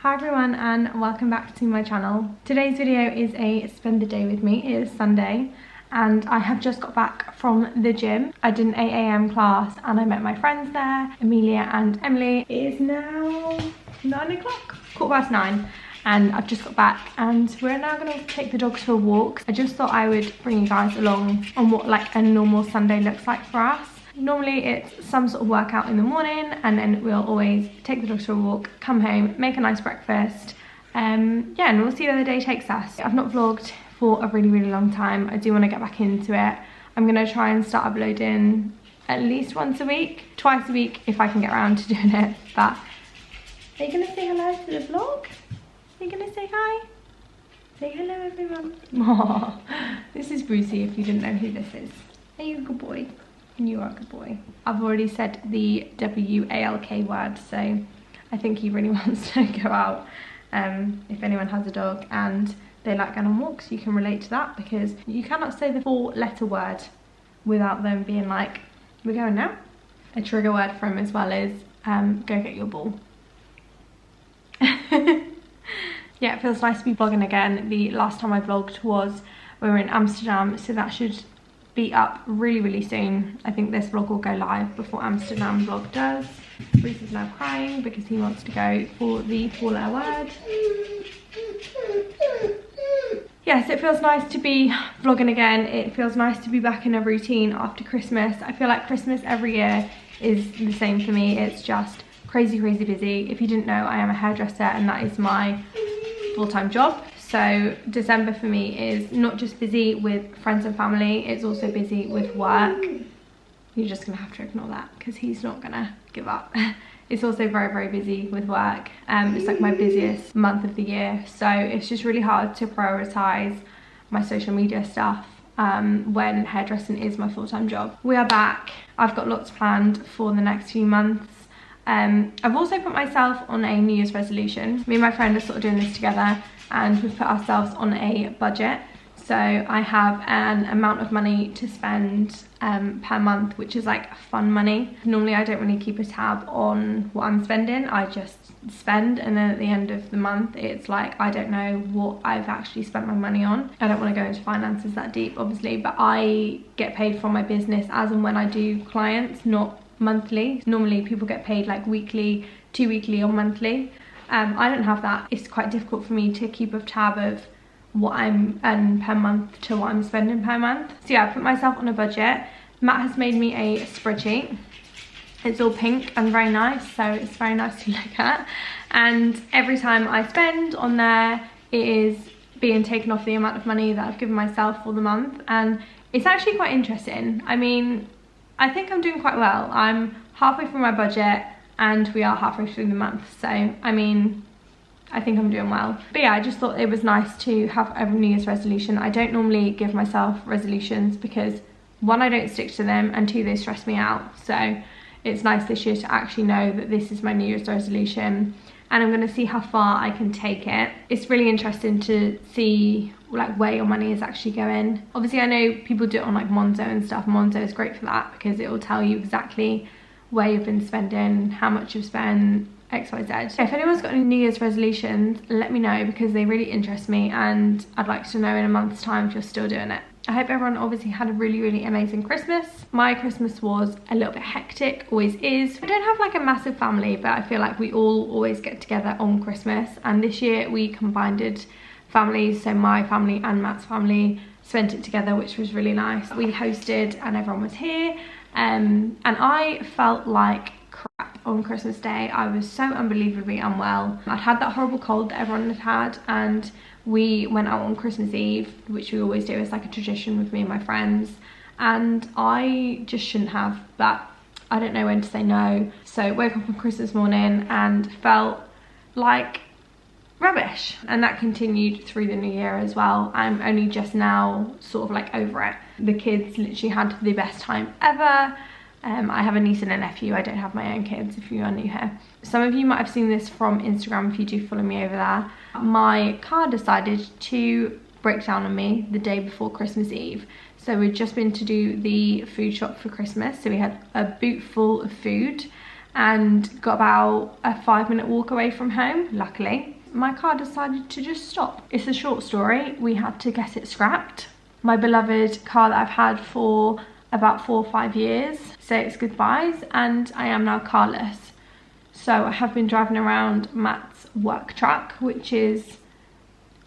Hi everyone and welcome back to my channel. Today's video is a spend the day with me. It is Sunday and I have just got back from the gym. I did an 8 AM class and I met my friends there, Amelia and Emily. It is now 9 o'clock, 9:15, and I've just got back and we're now going to take the dogs for a walk. I just thought I would bring you guys along on what like a normal Sunday looks like for us. Normally it's some sort of workout in the morning and then we'll always take the dogs for a walk, come home, make a nice breakfast, and we'll see where the day takes us. I've not vlogged for a really long time. I do want to get back into it. I'm going to try and start uploading at least once a week, twice a week if I can get around to doing it. But are you going to say hello to the vlog? Are you going to say hi? Say hello everyone. Aww. This is Brucey if you didn't know who this is. Are you a good boy? You are a good boy. I've already said the W-A-L-K word, so I think he really wants to go out. If anyone has a dog and they like going on walks, you can relate to that because you cannot say the 4-letter word without them being like, we're going now. A trigger word for him as well is go get your ball. Yeah, it feels nice to be vlogging again. The last time I vlogged was we were in Amsterdam, so that should be up really soon. I think this vlog will go live before Amsterdam vlog does. Bruce is now crying because he wants to go for the 4-letter word. Yes, it feels nice to be vlogging again. It feels nice to be back in a routine after Christmas. I feel like Christmas every year is the same for me. It's just crazy busy. If you didn't know, I am a hairdresser and that is my full-time job. So December for me is not just busy with friends and family, it's also busy with work. You're just gonna have to ignore that because he's not gonna give up. It's also very busy with work. It's like my busiest month of the year. So it's just really hard to prioritize my social media stuff when hairdressing is my full-time job. We are back. I've got lots planned for the next few months. I've also put myself on a New Year's resolution. Me and my friend are sort of doing this together and we've put ourselves on a budget. So I have an amount of money to spend per month, which is like fun money. Normally I don't really keep a tab on what I'm spending. I just spend and then at the end of the month it's like I don't know what I've actually spent my money on. I don't want to go into finances that deep obviously, but I get paid from my business as and when I do clients, not monthly. Normally people get paid like weekly, 2 weekly or monthly. I don't have that. It's quite difficult for me to keep a tab of what I'm earning per month to what I'm spending per month. So yeah, I put myself on a budget. Matt has made me a spreadsheet. It's all pink and very nice, so it's very nice to look at. And every time I spend on there, it is being taken off the amount of money that I've given myself for the month. And it's actually quite interesting. I mean, I think I'm doing quite well. I'm halfway through my budget and we are halfway through the month. So, I mean, I think I'm doing well. But yeah, I just thought it was nice to have a New Year's resolution. I don't normally give myself resolutions because 1, I don't stick to them, and 2, they stress me out. So it's nice this year to actually know that this is my New Year's resolution and I'm gonna see how far I can take it. It's really interesting to see like where your money is actually going. Obviously I know people do it on like Monzo and stuff. Monzo is great for that because it will tell you exactly where you've been spending, how much you've spent, XYZ. If anyone's got any New Year's resolutions, let me know because they really interest me and I'd like to know in a month's time if you're still doing it. I hope everyone obviously had a really amazing Christmas. My Christmas was a little bit hectic, always is. I don't have like a massive family, but I feel like we all always get together on Christmas, and this year we combined families, so my family and Matt's family spent it together, which was really nice. We hosted and everyone was here, and I felt like crap on Christmas Day. I was so unbelievably unwell. I'd had that horrible cold that everyone had had, and we went out on Christmas Eve, which we always do. It's like a tradition with me and my friends, and I just shouldn't have, but I don't know when to say no. So woke up on Christmas morning and felt like rubbish, and that continued through the new year as well. I'm only just now sort of like over it. The kids literally had the best time ever. I have a niece and a nephew. I don't have my own kids if you are new here. Some of you might have seen this from Instagram if you do follow me over there. My car decided to break down on me the day before Christmas Eve. So we'd just been to do the food shop for Christmas. So we had a boot full of food and got about a 5-minute walk away from home. Luckily, my car decided to just stop. It's a short story. We had to get it scrapped. My beloved car that I've had for about 4 or 5 years say its goodbyes, and I am now carless. So I have been driving around Matt's work truck, which is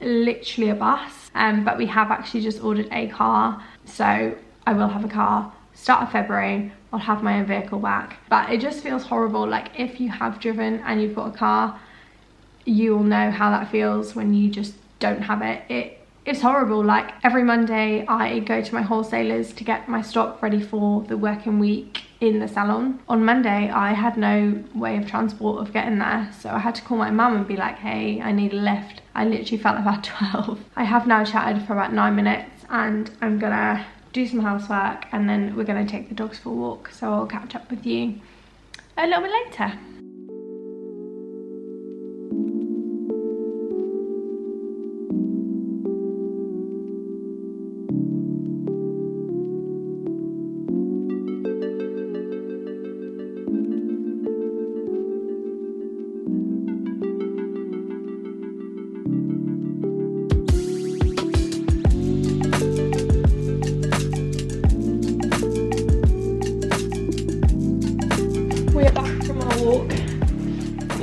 literally a bus, but we have actually just ordered a car, so I will have a car start of February. I'll have my own vehicle back. But it just feels horrible. Like, if you have driven and you've got a car, you will know how that feels when you just don't have it. It's horrible. Like, every Monday I go to my wholesalers to get my stock ready for the working week in the salon. On Monday I had no way of transport of getting there, so I had to call my mum and be like, hey, I need a lift. I literally felt about 12. I have now chatted for about 9 minutes, and I'm gonna do some housework, and then we're gonna take the dogs for a walk, so I'll catch up with you a little bit later.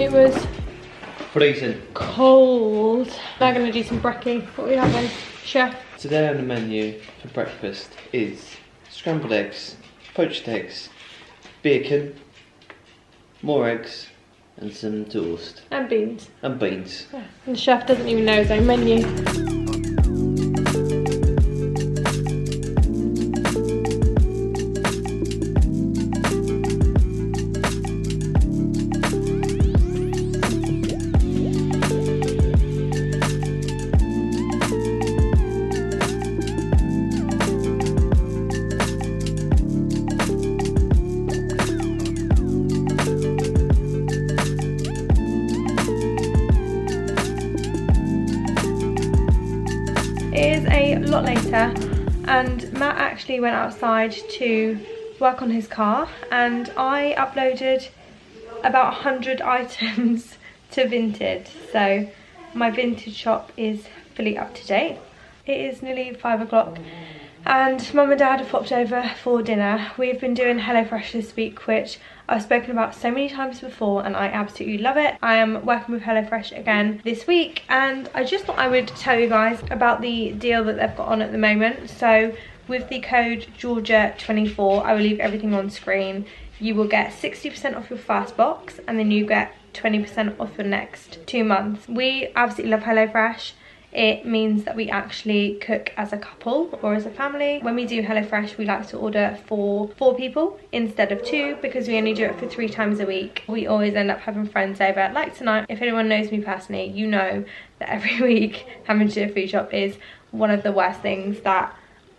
It was freezing cold. Now gonna do some brekkie. What are we having, chef? Today on the menu for breakfast is scrambled eggs, poached eggs, bacon, more eggs, and some toast. And beans. And beans. Yeah. And the chef doesn't even know his own menu. It is a lot later, and Matt actually went outside to work on his car, and I uploaded about 100 items to Vinted, so my Vinted shop is fully up to date. It is nearly 5 o'clock and Mum and Dad have popped over for dinner. We've been doing HelloFresh this week, which I've spoken about so many times before, and I absolutely love it. I am working with HelloFresh again this week, and I just thought I would tell you guys about the deal that they've got on at the moment. So with the code Georgia24, I will leave everything on screen. You will get 60% off your first box, and then you get 20% off your next 2 months. We absolutely love HelloFresh. It means that we actually cook as a couple or as a family. When we do HelloFresh, we like to order for 4 people instead of 2, because we only do it for 3 times a week. We always end up having friends over. Like tonight, if anyone knows me personally, you know that every week having to do a food shop is one of the worst things that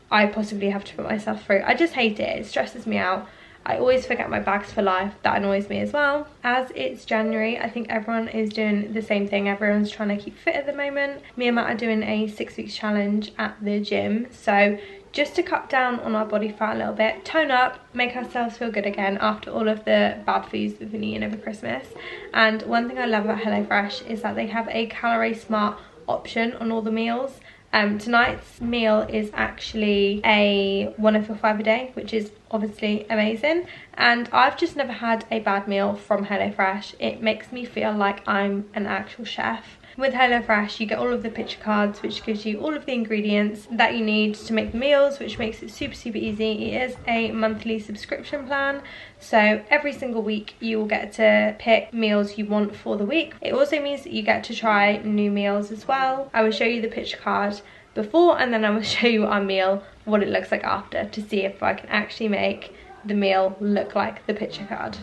I possibly have to put myself through. I just hate it. It stresses me out. I always forget my bags for life. That annoys me as well. As it's January, I think everyone is doing the same thing. Everyone's trying to keep fit at the moment. Me and Matt are doing a 6-week challenge at the gym. So just to cut down on our body fat a little bit, tone up, make ourselves feel good again after all of the bad foods we've been eating over Christmas. And one thing I love about HelloFresh is that they have a calorie smart option on all the meals. Tonight's meal is actually a 1 for 5 a day, which is obviously amazing, and I've just never had a bad meal from HelloFresh. It makes me feel like I'm an actual chef. With HelloFresh, you get all of the picture cards, which gives you all of the ingredients that you need to make the meals, which makes it super easy. It is a monthly subscription plan, so every single week you will get to pick meals you want for the week. It also means that you get to try new meals as well. I will show you the picture card before, and then I will show you our meal, what it looks like after, to see if I can actually make the meal look like the picture card.